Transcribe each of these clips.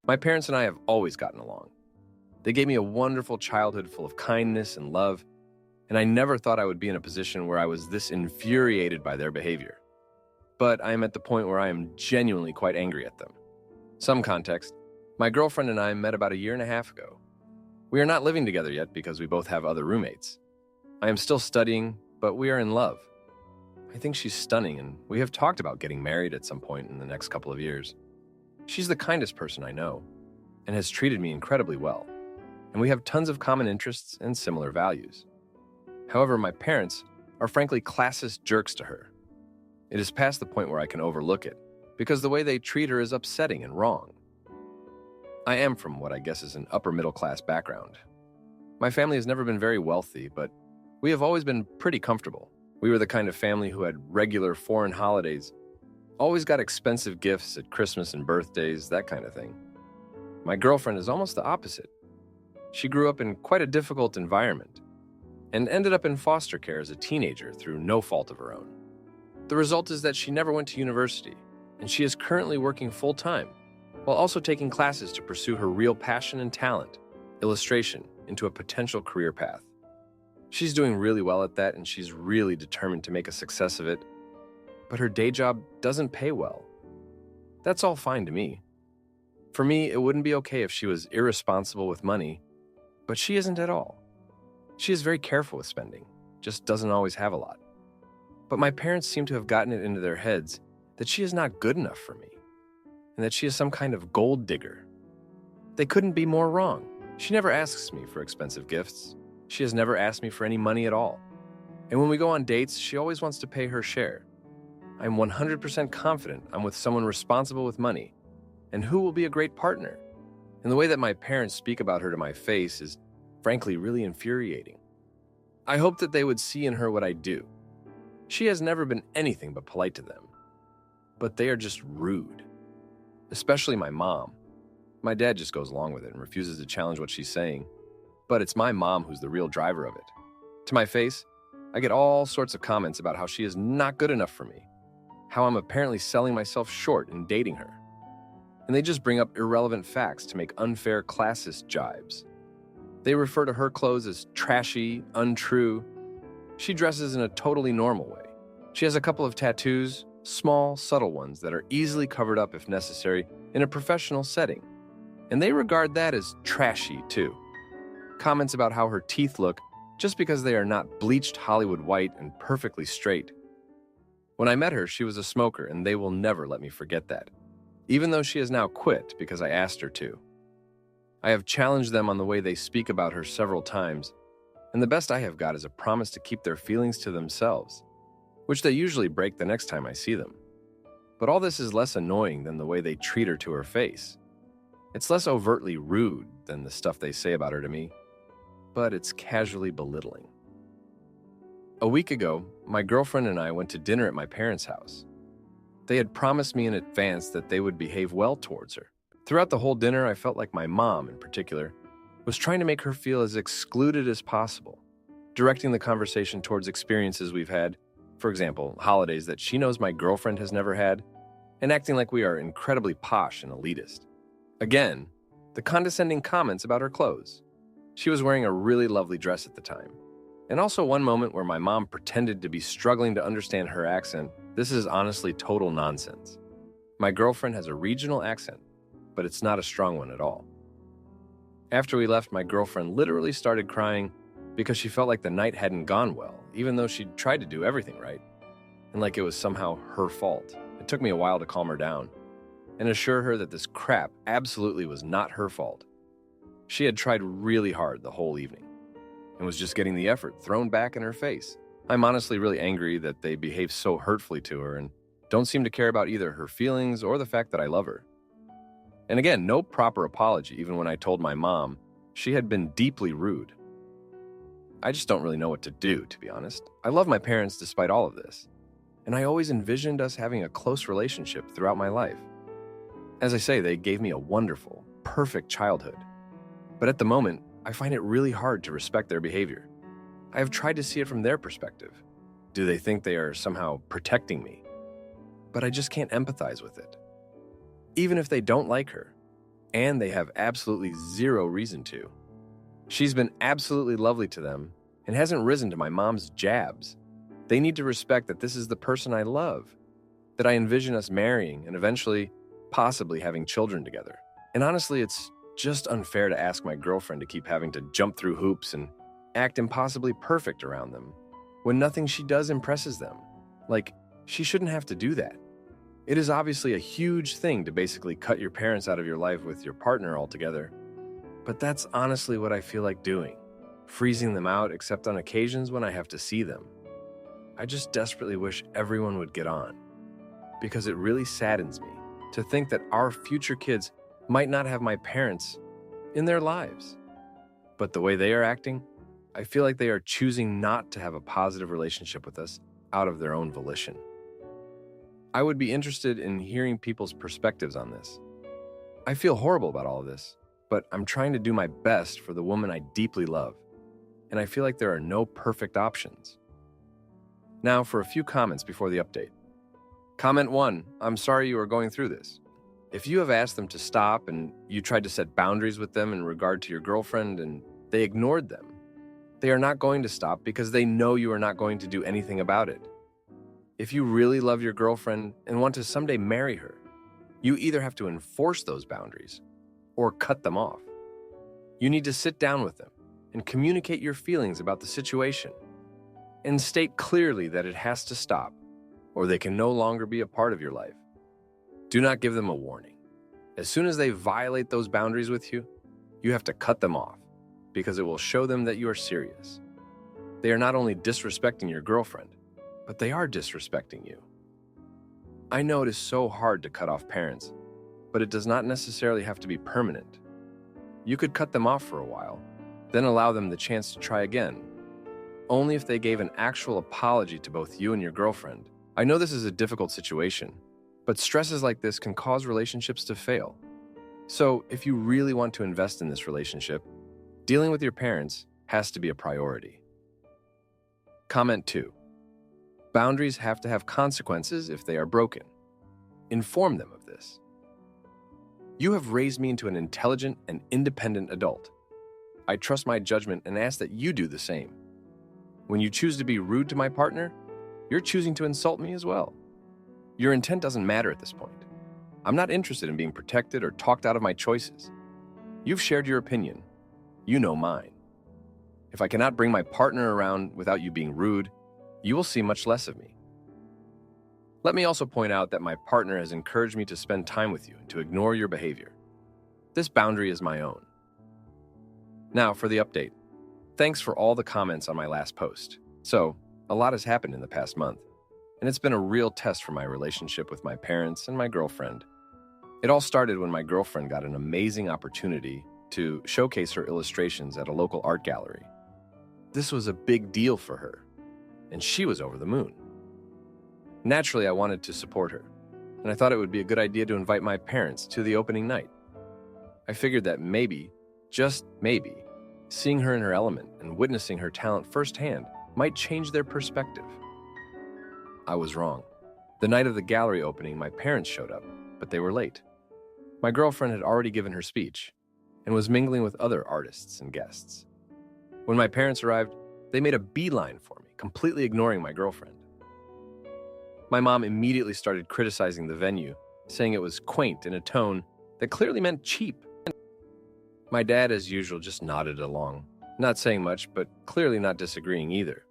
My parents and I have always gotten along. They gave me a wonderful childhood full of kindness and love, and I never thought I would be in a position where I was this infuriated by their behavior. But I am at the point where I am genuinely quite angry at them. Some context: my girlfriend and I met about a year and a half ago. We are not living together yet because we both have other roommates. I am still studying, but we are in love. I think she's stunning, and we have talked about getting married at some point in the next couple of years. She's the kindest person I know, and has treated me incredibly well, and we have tons of common interests and similar values. However, my parents are frankly classist jerks to her. It is past the point where I can overlook it, because the way they treat her is upsetting and wrong. I am from what I guess is an upper middle class background. My family has never been very wealthy, but we have always been pretty comfortable. We were the kind of family who had regular foreign holidays, always got expensive gifts at Christmas and birthdays, that kind of thing. My girlfriend is almost the opposite. She grew up in quite a difficult environment and ended up in foster care as a teenager through no fault of her own. The result is that she never went to university, and she is currently working full-time while also taking classes to pursue her real passion and talent, illustration, into a potential career path. She's doing really well at that, and she's really determined to make a success of it, but her day job doesn't pay well. That's all fine to me. For me, it wouldn't be okay if she was irresponsible with money, but she isn't at all. She is very careful with spending, just doesn't always have a lot. But my parents seem to have gotten it into their heads that she is not good enough for me, and that she is some kind of gold digger. They couldn't be more wrong. She never asks me for expensive gifts. She has never asked me for any money at all. And when we go on dates, she always wants to pay her share. I'm 100% confident I'm with someone responsible with money, and who will be a great partner. And the way that my parents speak about her to my face is, frankly, really infuriating. I hope that they would see in her what I do. She has never been anything but polite to them, but they are just rude. Especially my mom. My dad just goes along with it and refuses to challenge what she's saying, but it's my mom who's the real driver of it. To my face, I get all sorts of comments about how she is not good enough for me, how I'm apparently selling myself short in dating her. And they just bring up irrelevant facts to make unfair classist jibes. They refer to her clothes as trashy, untrue. She dresses in a totally normal way. She has a couple of tattoos, small, subtle ones that are easily covered up if necessary in a professional setting. And they regard that as trashy too. Comments about how her teeth look just because they are not bleached Hollywood white and perfectly straight. When I met her, she was a smoker, and they will never let me forget that, even though she has now quit because I asked her to. I have challenged them on the way they speak about her several times, and the best I have got is a promise to keep their feelings to themselves, which they usually break the next time I see them. But all this is less annoying than the way they treat her to her face. It's less overtly rude than the stuff they say about her to me, but it's casually belittling. A week ago, my girlfriend and I went to dinner at my parents' house. They had promised me in advance that they would behave well towards her. Throughout the whole dinner, I felt like my mom, in particular, was trying to make her feel as excluded as possible, directing the conversation towards experiences we've had, for example, holidays that she knows my girlfriend has never had, and acting like we are incredibly posh and elitist. Again, the condescending comments about her clothes. She was wearing a really lovely dress at the time. And also one moment where my mom pretended to be struggling to understand her accent. This is honestly total nonsense. My girlfriend has a regional accent, but it's not a strong one at all. After we left, my girlfriend literally started crying because she felt like the night hadn't gone well, even though she'd tried to do everything right, and like it was somehow her fault. It took me a while to calm her down and assure her that this crap absolutely was not her fault. She had tried really hard the whole evening and was just getting the effort thrown back in her face. I'm honestly really angry that they behave so hurtfully to her and don't seem to care about either her feelings or the fact that I love her. And again, no proper apology, even when I told my mom she had been deeply rude. I just don't really know what to do, to be honest. I love my parents despite all of this, and I always envisioned us having a close relationship throughout my life. As I say, they gave me a wonderful, perfect childhood. But at the moment, I find it really hard to respect their behavior. I have tried to see it from their perspective. Do they think they are somehow protecting me? But I just can't empathize with it. Even if they don't like her, and they have absolutely zero reason to. She's been absolutely lovely to them and hasn't risen to my mom's jabs. They need to respect that this is the person I love, that I envision us marrying and eventually, possibly having children together. And honestly, it's just unfair to ask my girlfriend to keep having to jump through hoops and act impossibly perfect around them when nothing she does impresses them. Like, she shouldn't have to do that. It is obviously a huge thing to basically cut your parents out of your life with your partner altogether, but that's honestly what I feel like doing, freezing them out except on occasions when I have to see them. I just desperately wish everyone would get on, because it really saddens me to think that our future kids might not have my parents in their lives. But the way they are acting, I feel like they are choosing not to have a positive relationship with us out of their own volition. I would be interested in hearing people's perspectives on this. I feel horrible about all of this, but I'm trying to do my best for the woman I deeply love, and I feel like there are no perfect options. Now for a few comments before the update. Comment 1, I'm sorry you are going through this. If you have asked them to stop and you tried to set boundaries with them in regard to your girlfriend and they ignored them, they are not going to stop because they know you are not going to do anything about it. If you really love your girlfriend and want to someday marry her, you either have to enforce those boundaries or cut them off. You need to sit down with them and communicate your feelings about the situation and state clearly that it has to stop or they can no longer be a part of your life. Do not give them a warning. As soon as they violate those boundaries with you, you have to cut them off because it will show them that you are serious. They are not only disrespecting your girlfriend, but they are disrespecting you. I know it is so hard to cut off parents, but it does not necessarily have to be permanent. You could cut them off for a while, then allow them the chance to try again. Only if they gave an actual apology to both you and your girlfriend. I know this is a difficult situation, but stresses like this can cause relationships to fail. So if you really want to invest in this relationship, dealing with your parents has to be a priority. Comment 2. Boundaries have to have consequences if they are broken. Inform them of this. You have raised me into an intelligent and independent adult. I trust my judgment and ask that you do the same. When you choose to be rude to my partner, you're choosing to insult me as well. Your intent doesn't matter at this point. I'm not interested in being protected or talked out of my choices. You've shared your opinion. You know mine. If I cannot bring my partner around without you being rude, you will see much less of me. Let me also point out that my partner has encouraged me to spend time with you and to ignore your behavior. This boundary is my own. Now for the update. Thanks for all the comments on my last post. So, a lot has happened in the past month, and it's been a real test for my relationship with my parents and my girlfriend. It all started when my girlfriend got an amazing opportunity to showcase her illustrations at a local art gallery. This was a big deal for her, and she was over the moon. Naturally, I wanted to support her, and I thought it would be a good idea to invite my parents to the opening night. I figured that maybe, just maybe, seeing her in her element and witnessing her talent firsthand might change their perspective. I was wrong. The night of the gallery opening, my parents showed up, but they were late. My girlfriend had already given her speech and was mingling with other artists and guests. When my parents arrived, they made a beeline for me, completely ignoring my girlfriend. My mom immediately started criticizing the venue, saying it was quaint in a tone that clearly meant cheap. My dad, as usual, just nodded along, not saying much, but clearly not disagreeing either.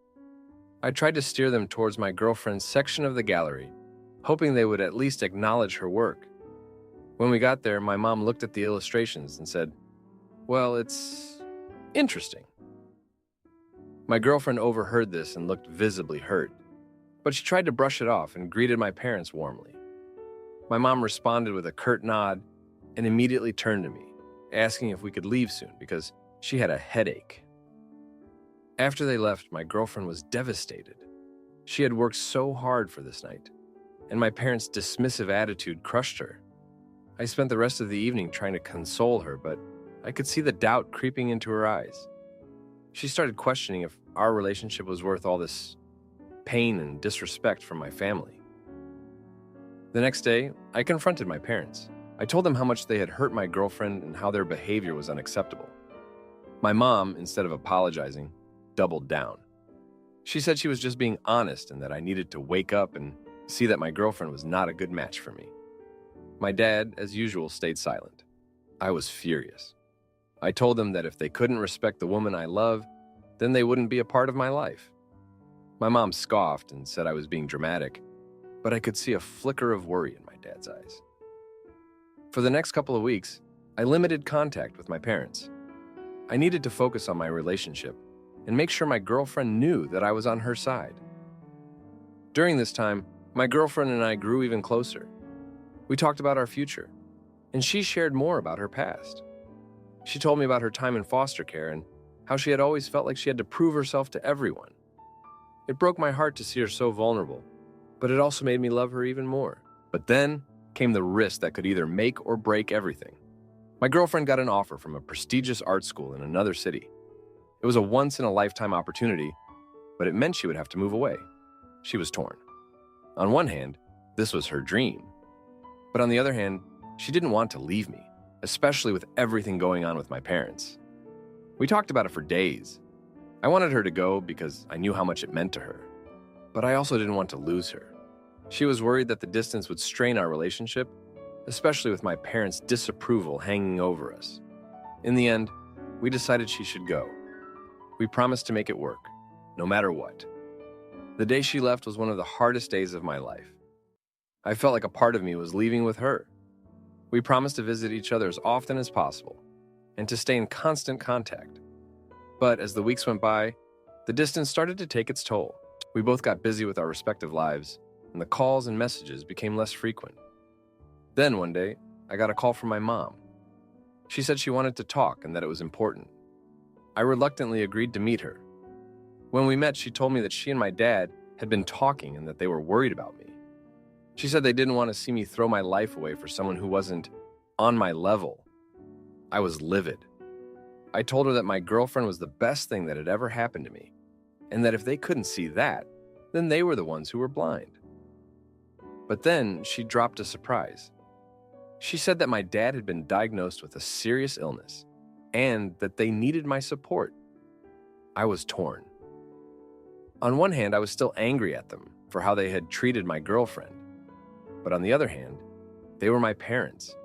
I tried to steer them towards my girlfriend's section of the gallery, hoping they would at least acknowledge her work. When we got there, my mom looked at the illustrations and said, "Well, it's interesting." My girlfriend overheard this and looked visibly hurt, but she tried to brush it off and greeted my parents warmly. My mom responded with a curt nod and immediately turned to me, asking if we could leave soon because she had a headache. After they left, my girlfriend was devastated. She had worked so hard for this night, and my parents' dismissive attitude crushed her. I spent the rest of the evening trying to console her, but I could see the doubt creeping into her eyes. She started questioning if our relationship was worth all this pain and disrespect from my family. The next day, I confronted my parents. I told them how much they had hurt my girlfriend and how their behavior was unacceptable. My mom, instead of apologizing, doubled down. She said she was just being honest and that I needed to wake up and see that my girlfriend was not a good match for me. My dad, as usual, stayed silent. I was furious. I told them that if they couldn't respect the woman I love, then they wouldn't be a part of my life. My mom scoffed and said I was being dramatic, but I could see a flicker of worry in my dad's eyes. For the next couple of weeks, I limited contact with my parents. I needed to focus on my relationship and make sure my girlfriend knew that I was on her side. During this time, my girlfriend and I grew even closer. We talked about our future, and she shared more about her past. She told me about her time in foster care and how she had always felt like she had to prove herself to everyone. It broke my heart to see her so vulnerable, but it also made me love her even more. But then came the risk that could either make or break everything. My girlfriend got an offer from a prestigious art school in another city. It was a once-in-a-lifetime opportunity, but it meant she would have to move away. She was torn. On one hand, this was her dream. But on the other hand, she didn't want to leave me, especially with everything going on with my parents. We talked about it for days. I wanted her to go because I knew how much it meant to her. But I also didn't want to lose her. She was worried that the distance would strain our relationship, especially with my parents' disapproval hanging over us. In the end, we decided she should go. We promised to make it work, no matter what. The day she left was one of the hardest days of my life. I felt like a part of me was leaving with her. We promised to visit each other as often as possible and to stay in constant contact. But as the weeks went by, the distance started to take its toll. We both got busy with our respective lives, and the calls and messages became less frequent. Then one day, I got a call from my mom. She said she wanted to talk and that it was important. I reluctantly agreed to meet her. When we met, she told me that she and my dad had been talking and that they were worried about me. She said they didn't want to see me throw my life away for someone who wasn't on my level. I was livid. I told her that my girlfriend was the best thing that had ever happened to me, and that if they couldn't see that, then they were the ones who were blind. But then she dropped a surprise. She said that my dad had been diagnosed with a serious illness and that they needed my support. I was torn. On one hand, I was still angry at them for how they had treated my girlfriend. But on the other hand, they were my parents,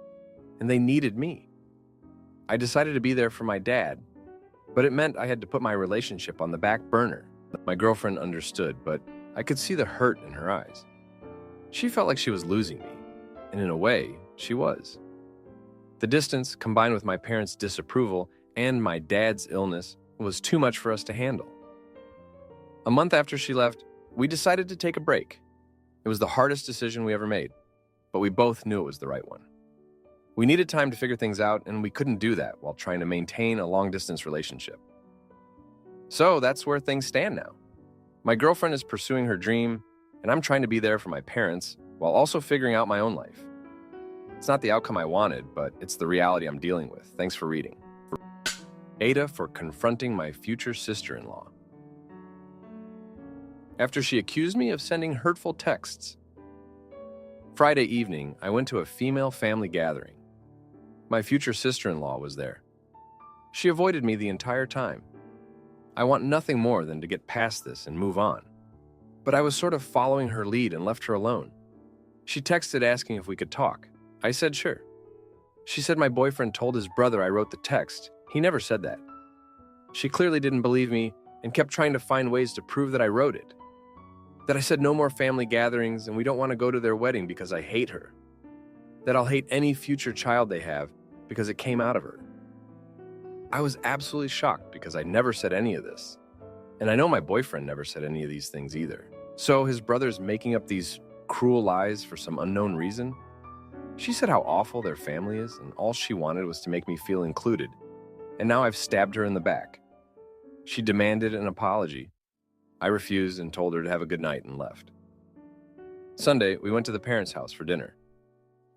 and they needed me. I decided to be there for my dad, but it meant I had to put my relationship on the back burner. My girlfriend understood, but I could see the hurt in her eyes. She felt like she was losing me, and in a way, she was. The distance, combined with my parents' disapproval and my dad's illness, was too much for us to handle. A month after she left, we decided to take a break. It was the hardest decision we ever made, but we both knew it was the right one. We needed time to figure things out, and we couldn't do that while trying to maintain a long-distance relationship. So that's where things stand now. My girlfriend is pursuing her dream, and I'm trying to be there for my parents while also figuring out my own life. It's not the outcome I wanted, but it's the reality I'm dealing with. Thanks for reading. Aita for confronting my future sister-in-law. After she accused me of sending hurtful texts. Friday evening, I went to a female family gathering. My future sister-in-law was there. She avoided me the entire time. I want nothing more than to get past this and move on. But I was sort of following her lead and left her alone. She texted asking if we could talk. I said sure. She said my boyfriend told his brother I wrote the text. He never said that. She clearly didn't believe me and kept trying to find ways to prove that I wrote it. That I said no more family gatherings and we don't want to go to their wedding because I hate her. That I'll hate any future child they have because it came out of her. I was absolutely shocked because I never said any of this. And I know my boyfriend never said any of these things either. So his brother's making up these cruel lies for some unknown reason? She said how awful their family is, and all she wanted was to make me feel included. And now I've stabbed her in the back. She demanded an apology. I refused and told her to have a good night and left. Sunday, we went to the parents' house for dinner.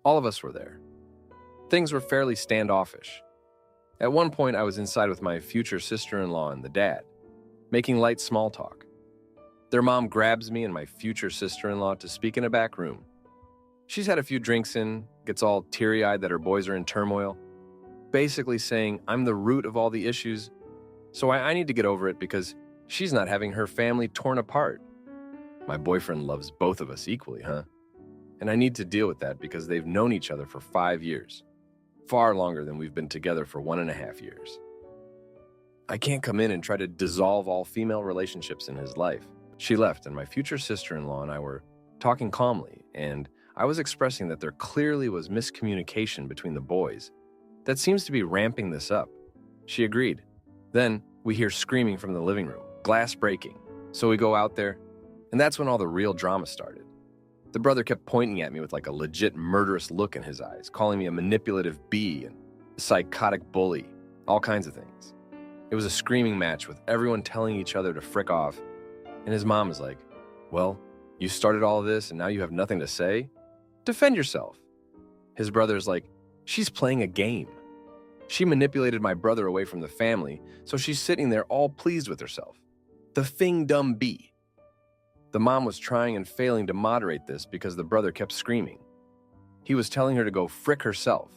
All of us were there. Things were fairly standoffish. At one point, I was inside with my future sister-in-law and the dad, making light small talk. Their mom grabs me and my future sister-in-law to speak in a back room. She's had a few drinks in, gets all teary-eyed that her boys are in turmoil, basically saying I'm the root of all the issues, so I need to get over it because she's not having her family torn apart. My boyfriend loves both of us equally, huh? And I need to deal with that because they've known each other for 5 years, far longer than we've been together for 1.5 years. I can't come in and try to dissolve all female relationships in his life. She left, and my future sister-in-law and I were talking calmly, and I was expressing that there clearly was miscommunication between the boys that seems to be ramping this up. She agreed. Then we hear screaming from the living room, glass breaking. So we go out there, and that's when all the real drama started. The brother kept pointing at me with like a legit murderous look in his eyes, calling me a manipulative bee and a psychotic bully, all kinds of things. It was a screaming match with everyone telling each other to frick off, and his mom is like, well, you started all of this and now you have nothing to say? Defend yourself. His brother's like, she's playing a game. She manipulated my brother away from the family, so she's sitting there all pleased with herself. The fing dumb bee. The mom was trying and failing to moderate this because the brother kept screaming. He was telling her to go frick herself,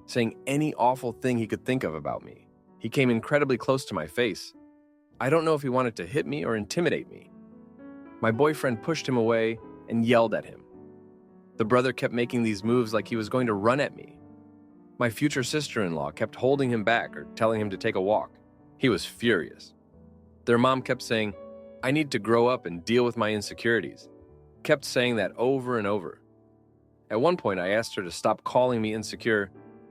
saying any awful thing he could think of about me. He came incredibly close to my face. I don't know if he wanted to hit me or intimidate me. My boyfriend pushed him away and yelled at him. The brother kept making these moves like he was going to run at me. My future sister-in-law kept holding him back or telling him to take a walk. He was furious. Their mom kept saying, I need to grow up and deal with my insecurities. Kept saying that over and over. At one point, I asked her to stop calling me insecure,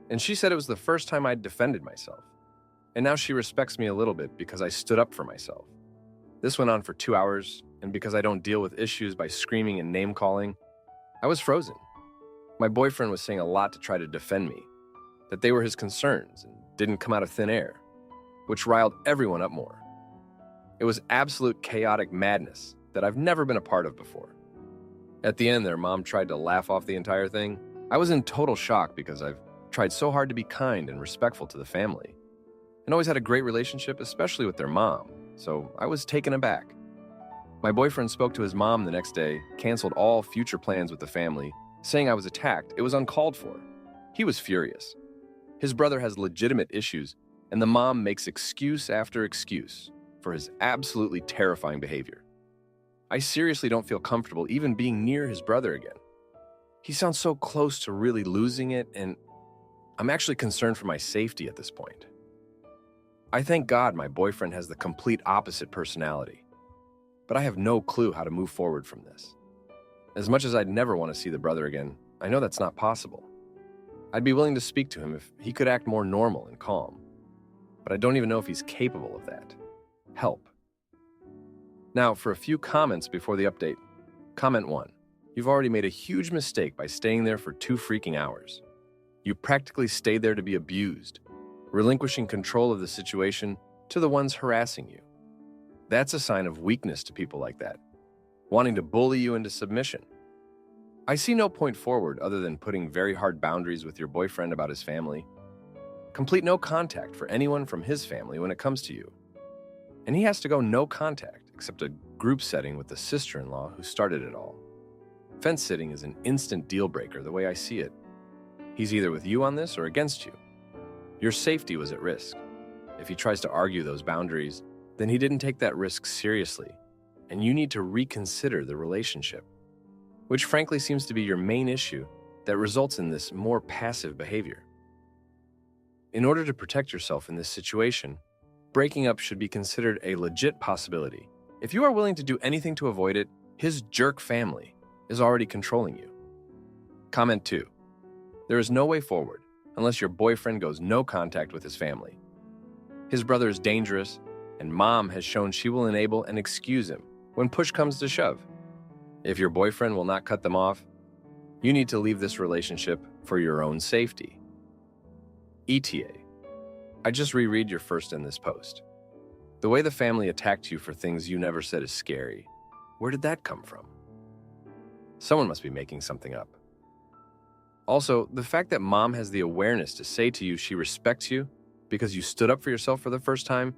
and she said it was the first time I'd defended myself. And now she respects me a little bit because I stood up for myself. This went on for 2 hours, and because I don't deal with issues by screaming and name-calling, I was frozen. My boyfriend was saying a lot to try to defend me, that they were his concerns and didn't come out of thin air, which riled everyone up more. It was absolute chaotic madness that I've never been a part of before. At the end, their mom tried to laugh off the entire thing. I was in total shock because I've tried so hard to be kind and respectful to the family, and always had a great relationship, especially with their mom, so I was taken aback. My boyfriend spoke to his mom the next day, canceled all future plans with the family, saying I was attacked. It was uncalled for. He was furious. His brother has legitimate issues, and the mom makes excuse after excuse for his absolutely terrifying behavior. I seriously don't feel comfortable even being near his brother again. He sounds so close to really losing it, and I'm actually concerned for my safety at this point. I thank God my boyfriend has the complete opposite personality, but I have no clue how to move forward from this. As much as I'd never want to see the brother again, I know that's not possible. I'd be willing to speak to him if he could act more normal and calm, but I don't even know if he's capable of that. Help. Now, for a few comments before the update. Comment 1. You've already made a huge mistake by staying there for 2 freaking hours. You practically stayed there to be abused, relinquishing control of the situation to the ones harassing you. That's a sign of weakness to people like that, wanting to bully you into submission. I see no point forward other than putting very hard boundaries with your boyfriend about his family. Complete no contact for anyone from his family when it comes to you. And he has to go no contact except a group setting with the sister-in-law who started it all. Fence sitting is an instant deal breaker the way I see it. He's either with you on this or against you. Your safety was at risk. If he tries to argue those boundaries, then he didn't take that risk seriously, and you need to reconsider the relationship, which frankly seems to be your main issue that results in this more passive behavior. In order to protect yourself in this situation, breaking up should be considered a legit possibility. If you are willing to do anything to avoid it, his jerk family is already controlling you. Comment 2. There is no way forward unless your boyfriend goes no contact with his family. His brother is dangerous, and mom has shown she will enable and excuse him when push comes to shove. If your boyfriend will not cut them off, you need to leave this relationship for your own safety. ETA. I just reread your first in this post. The way the family attacked you for things you never said is scary. Where did that come from? Someone must be making something up. Also, the fact that mom has the awareness to say to you she respects you because you stood up for yourself for the first time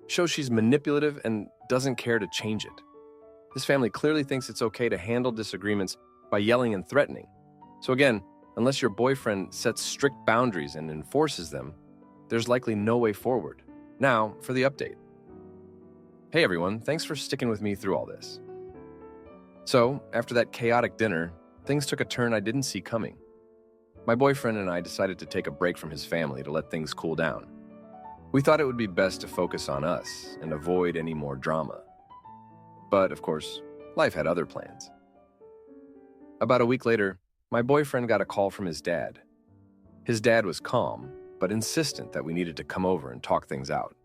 shows she's manipulative and doesn't care to change it. This family clearly thinks it's okay to handle disagreements by yelling and threatening. So again, Unless your boyfriend sets strict boundaries and enforces them, there's likely no way forward. Now, for the update. Hey everyone, thanks for sticking with me through all this. So, after that chaotic dinner, things took a turn I didn't see coming. My boyfriend and I decided to take a break from his family to let things cool down. We thought it would be best to focus on us and avoid any more drama. But, of course, life had other plans. About a week later, my boyfriend got a call from his dad. His dad was calm, but insistent that we needed to come over and talk things out.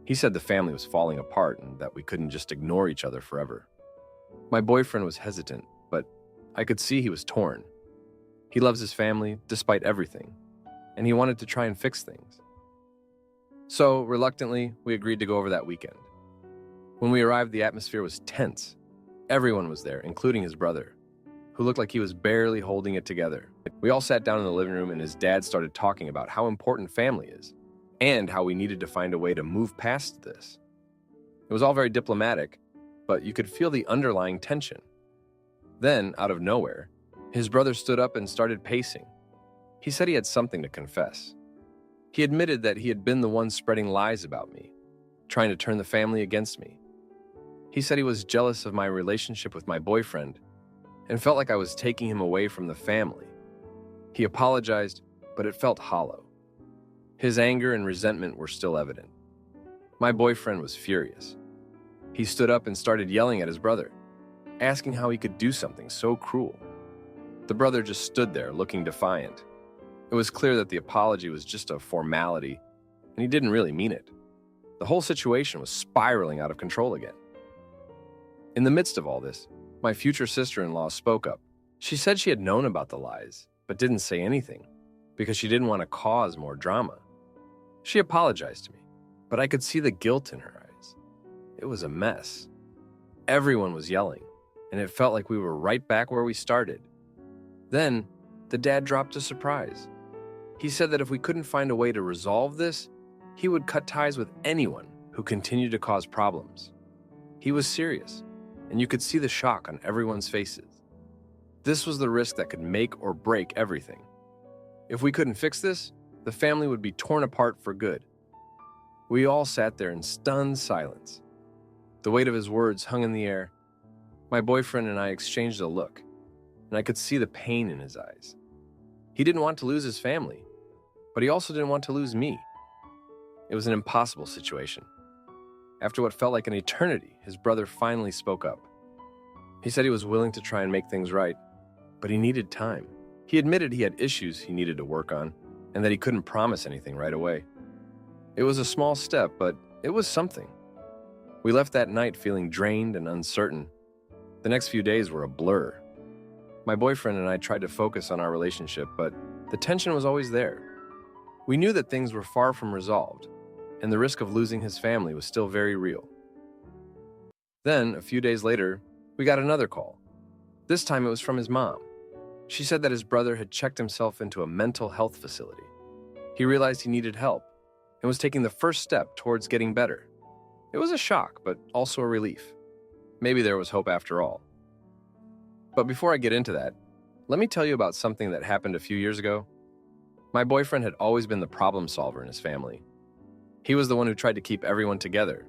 He said the family was falling apart and that we couldn't just ignore each other forever. My boyfriend was hesitant, but I could see he was torn. He loves his family despite everything, and he wanted to try and fix things. So, reluctantly, we agreed to go over that weekend. When we arrived, the atmosphere was tense. Everyone was there, including his brother, who looked like he was barely holding it together. We all sat down in the living room and his dad started talking about how important family is and how we needed to find a way to move past this. It was all very diplomatic, but you could feel the underlying tension. Then, out of nowhere, his brother stood up and started pacing. He said he had something to confess. He admitted that he had been the one spreading lies about me, trying to turn the family against me. He said he was jealous of my relationship with my boyfriend and felt like I was taking him away from the family. He apologized, but it felt hollow. His anger and resentment were still evident. My boyfriend was furious. He stood up and started yelling at his brother, asking how he could do something so cruel. The brother just stood there looking defiant. It was clear that the apology was just a formality, and he didn't really mean it. The whole situation was spiraling out of control again. In the midst of all this, my future sister-in-law spoke up. She said she had known about the lies, but didn't say anything because she didn't want to cause more drama. She apologized to me, but I could see the guilt in her eyes. It was a mess. Everyone was yelling, and it felt like we were right back where we started. Then, the dad dropped a surprise. He said that if we couldn't find a way to resolve this, he would cut ties with anyone who continued to cause problems. He was serious, and you could see the shock on everyone's faces. This was the risk that could make or break everything. If we couldn't fix this, the family would be torn apart for good. We all sat there in stunned silence. The weight of his words hung in the air. My boyfriend and I exchanged a look, and I could see the pain in his eyes. He didn't want to lose his family, but he also didn't want to lose me. It was an impossible situation. After what felt like an eternity, his brother finally spoke up. He said he was willing to try and make things right, but he needed time. He admitted he had issues he needed to work on, and that he couldn't promise anything right away. It was a small step, but it was something. We left that night feeling drained and uncertain. The next few days were a blur. My boyfriend and I tried to focus on our relationship, but the tension was always there. We knew that things were far from resolved, and the risk of losing his family was still very real. Then, a few days later, we got another call. This time it was from his mom. She said that his brother had checked himself into a mental health facility. He realized he needed help and was taking the first step towards getting better. It was a shock, but also a relief. Maybe there was hope after all. But before I get into that, let me tell you about something that happened a few years ago. My boyfriend had always been the problem solver in his family. He was the one who tried to keep everyone together,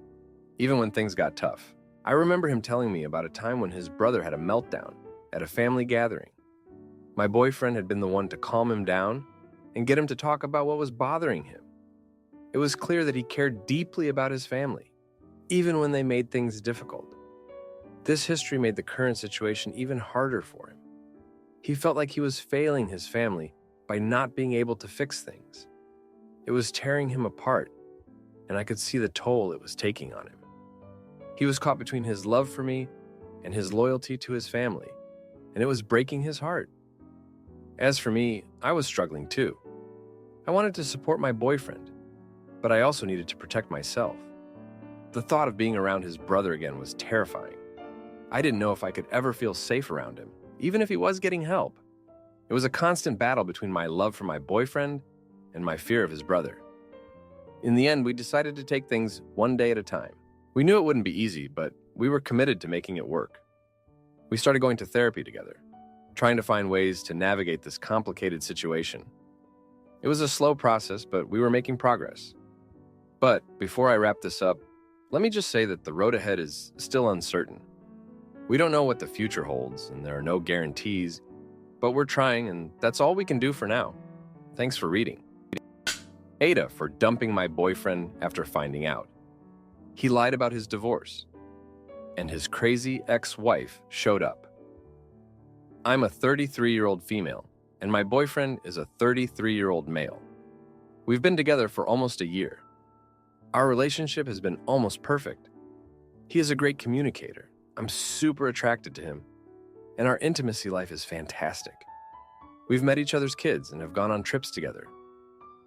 even when things got tough. I remember him telling me about a time when his brother had a meltdown at a family gathering. My boyfriend had been the one to calm him down and get him to talk about what was bothering him. It was clear that he cared deeply about his family, even when they made things difficult. This history made the current situation even harder for him. He felt like he was failing his family by not being able to fix things. It was tearing him apart, and I could see the toll it was taking on him. He was caught between his love for me and his loyalty to his family, and it was breaking his heart. As for me, I was struggling too. I wanted to support my boyfriend, but I also needed to protect myself. The thought of being around his brother again was terrifying. I didn't know if I could ever feel safe around him, even if he was getting help. It was a constant battle between my love for my boyfriend and my fear of his brother. In the end, we decided to take things one day at a time. We knew it wouldn't be easy, but we were committed to making it work. We started going to therapy together, trying to find ways to navigate this complicated situation. It was a slow process, but we were making progress. But before I wrap this up, let me just say that the road ahead is still uncertain. We don't know what the future holds, and there are no guarantees, but we're trying, and that's all we can do for now. Thanks for reading. Aita for dumping my boyfriend after finding out. He lied about his divorce, and his crazy ex-wife showed up. I'm a 33-year-old female, and my boyfriend is a 33-year-old male. We've been together for almost a year. Our relationship has been almost perfect. He is a great communicator. I'm super attracted to him, and our intimacy life is fantastic. We've met each other's kids and have gone on trips together.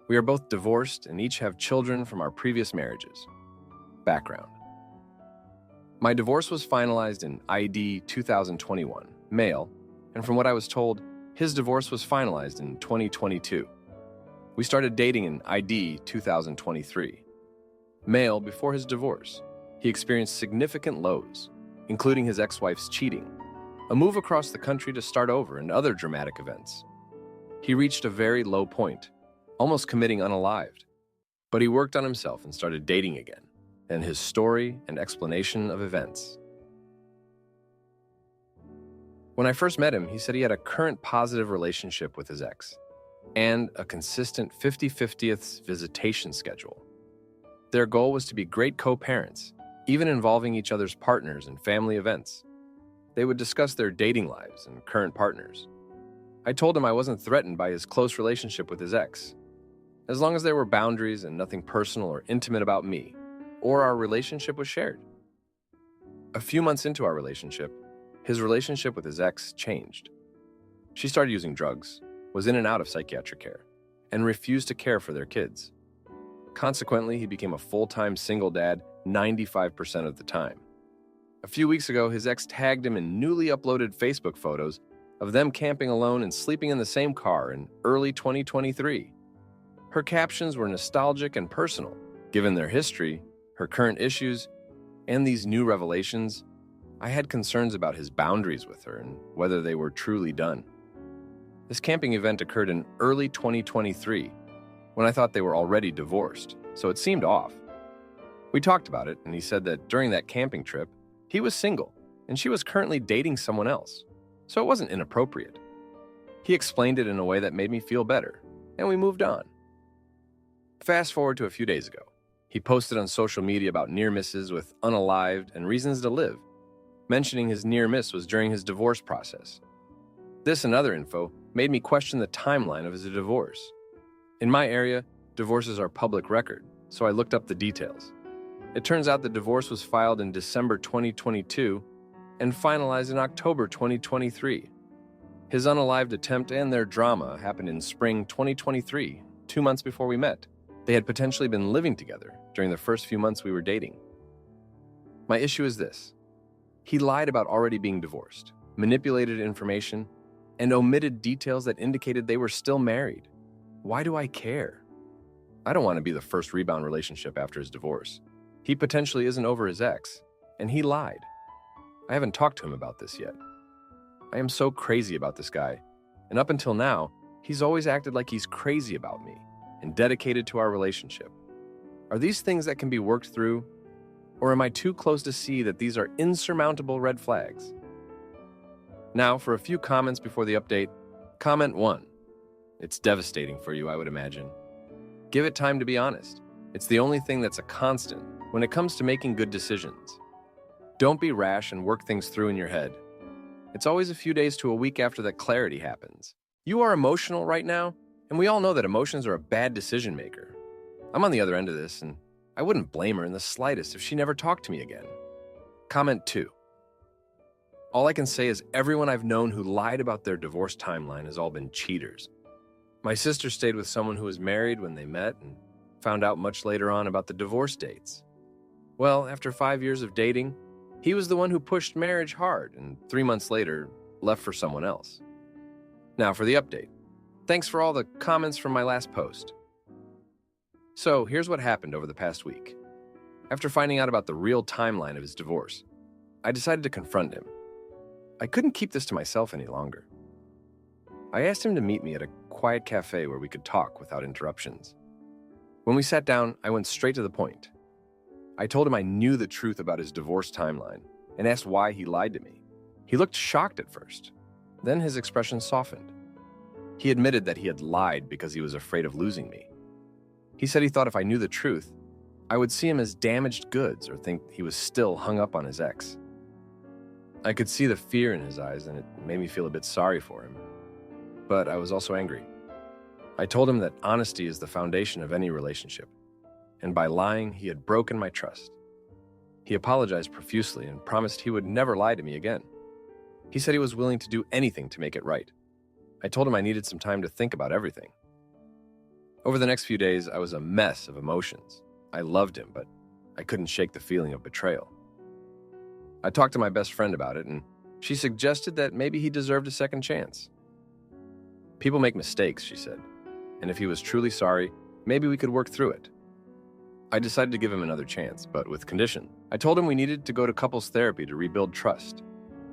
We are both divorced and each have children from our previous marriages. Background. My divorce was finalized in ID 2021, male, and from what I was told, his divorce was finalized in 2022. We started dating in ID 2023. Male before his divorce, he experienced significant lows, including his ex-wife's cheating, a move across the country to start over, and other dramatic events. He reached a very low point, almost committing unalived, but he worked on himself and started dating again, and his story and explanation of events. When I first met him, he said he had a current positive relationship with his ex and a consistent 50/50th visitation schedule. Their goal was to be great co-parents, even involving each other's partners in family events. They would discuss their dating lives and current partners. I told him I wasn't threatened by his close relationship with his ex, as long as there were boundaries and nothing personal or intimate about me, or our relationship was shared. A few months into our relationship, his relationship with his ex changed. She started using drugs, was in and out of psychiatric care, and refused to care for their kids. Consequently, he became a full-time single dad 95% of the time. A few weeks ago, his ex tagged him in newly uploaded Facebook photos of them camping alone and sleeping in the same car in early 2023. Her captions were nostalgic and personal. Given their history, her current issues, and these new revelations, I had concerns about his boundaries with her and whether they were truly done. This camping event occurred in early 2023, when I thought they were already divorced, so it seemed off. We talked about it, and he said that during that camping trip, he was single, and she was currently dating someone else, so it wasn't inappropriate. He explained it in a way that made me feel better, and we moved on. Fast forward to a few days ago. He posted on social media about near misses with unalived and reasons to live, mentioning his near miss was during his divorce process. This and other info made me question the timeline of his divorce. In my area, divorces are public record, so I looked up the details. It turns out the divorce was filed in December 2022 and finalized in October 2023. His unalived attempt and their drama happened in spring 2023, 2 months before we met. They had potentially been living together during the first few months we were dating. My issue is this. He lied about already being divorced, manipulated information, and omitted details that indicated they were still married. Why do I care? I don't want to be the first rebound relationship after his divorce. He potentially isn't over his ex, and he lied. I haven't talked to him about this yet. I am so crazy about this guy, and up until now, he's always acted like he's crazy about me and dedicated to our relationship. Are these things that can be worked through, or am I too close to see that these are insurmountable red flags? Now, for a few comments before the update. Comment 1. It's devastating for you, I would imagine. Give it time to be honest. It's the only thing that's a constant when it comes to making good decisions. Don't be rash and work things through in your head. It's always a few days to a week after that clarity happens. You are emotional right now, and we all know that emotions are a bad decision maker. I'm on the other end of this, and I wouldn't blame her in the slightest if she never talked to me again. Comment 2. All I can say is everyone I've known who lied about their divorce timeline has all been cheaters. My sister stayed with someone who was married when they met and found out much later on about the divorce dates. Well, after 5 years of dating, he was the one who pushed marriage hard and 3 months later left for someone else. Now for the update. Thanks for all the comments from my last post. So here's what happened over the past week. After finding out about the real timeline of his divorce, I decided to confront him. I couldn't keep this to myself any longer. I asked him to meet me at a quiet cafe where we could talk without interruptions. When we sat down, I went straight to the point. I told him I knew the truth about his divorce timeline and asked why he lied to me. He looked shocked at first. Then his expression softened. He admitted that he had lied because he was afraid of losing me. He said he thought if I knew the truth, I would see him as damaged goods or think he was still hung up on his ex. I could see the fear in his eyes, and it made me feel a bit sorry for him. But I was also angry. I told him that honesty is the foundation of any relationship, and by lying, he had broken my trust. He apologized profusely and promised he would never lie to me again. He said he was willing to do anything to make it right. I told him I needed some time to think about everything. Over the next few days, I was a mess of emotions. I loved him, but I couldn't shake the feeling of betrayal. I talked to my best friend about it, and she suggested that maybe he deserved a second chance. People make mistakes, she said, and if he was truly sorry, maybe we could work through it. I decided to give him another chance, but with condition. I told him we needed to go to couples therapy to rebuild trust,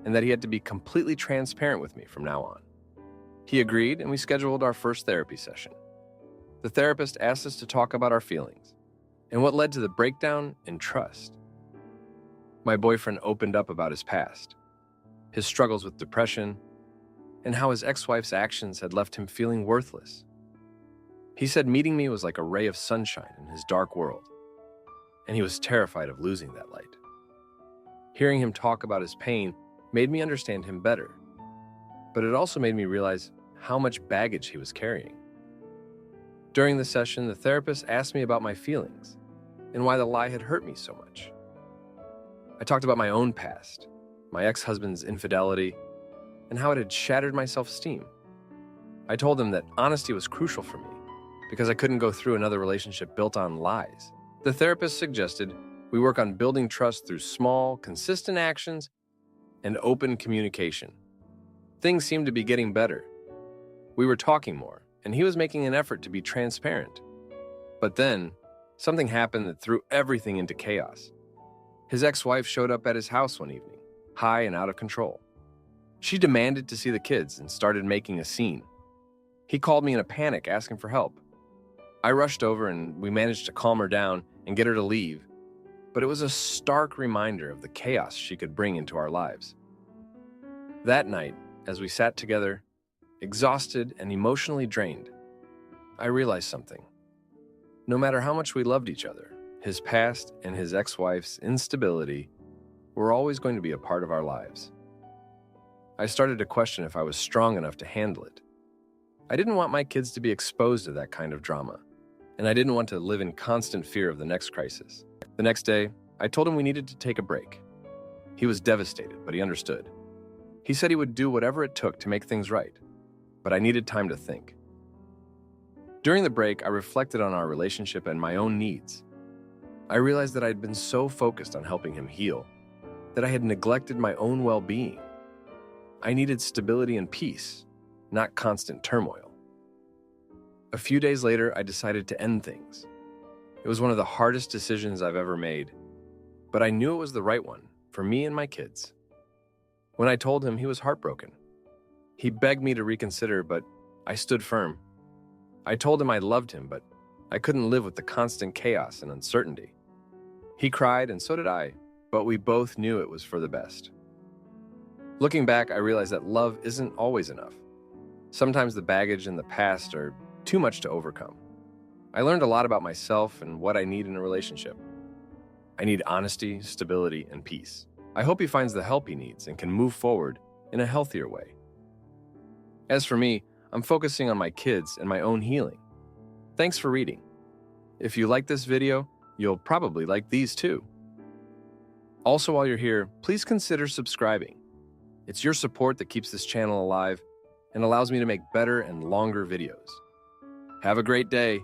and that he had to be completely transparent with me from now on. He agreed, and we scheduled our first therapy session. The therapist asked us to talk about our feelings and what led to the breakdown in trust. My boyfriend opened up about his past, his struggles with depression, and how his ex-wife's actions had left him feeling worthless. He said meeting me was like a ray of sunshine in his dark world, and he was terrified of losing that light. Hearing him talk about his pain made me understand him better, but it also made me realize how much baggage he was carrying. During the session, the therapist asked me about my feelings and why the lie had hurt me so much. I talked about my own past, my ex-husband's infidelity, and how it had shattered my self-esteem. I told him that honesty was crucial for me because I couldn't go through another relationship built on lies. The therapist suggested we work on building trust through small, consistent actions and open communication. Things seemed to be getting better. We were talking more, and he was making an effort to be transparent. But then, something happened that threw everything into chaos. His ex-wife showed up at his house one evening, high and out of control. She demanded to see the kids and started making a scene. He called me in a panic, asking for help. I rushed over and we managed to calm her down and get her to leave, but it was a stark reminder of the chaos she could bring into our lives. That night, as we sat together, exhausted and emotionally drained, I realized something. No matter how much we loved each other, his past and his ex-wife's instability were always going to be a part of our lives. I started to question if I was strong enough to handle it. I didn't want my kids to be exposed to that kind of drama, and I didn't want to live in constant fear of the next crisis. The next day, I told him we needed to take a break. He was devastated, but he understood. He said he would do whatever it took to make things right, but I needed time to think. During the break, I reflected on our relationship and my own needs. I realized that I had been so focused on helping him heal that I had neglected my own well-being. I needed stability and peace, not constant turmoil. A few days later, I decided to end things. It was one of the hardest decisions I've ever made, but I knew it was the right one for me and my kids. When I told him, he was heartbroken. He begged me to reconsider, but I stood firm. I told him I loved him, but I couldn't live with the constant chaos and uncertainty. He cried, and so did I, but we both knew it was for the best. Looking back, I realized that love isn't always enough. Sometimes the baggage in the past are too much to overcome. I learned a lot about myself and what I need in a relationship. I need honesty, stability, and peace. I hope he finds the help he needs and can move forward in a healthier way. As for me, I'm focusing on my kids and my own healing. Thanks for reading. If you like this video, you'll probably like these too. Also, while you're here, please consider subscribing. It's your support that keeps this channel alive and allows me to make better and longer videos. Have a great day.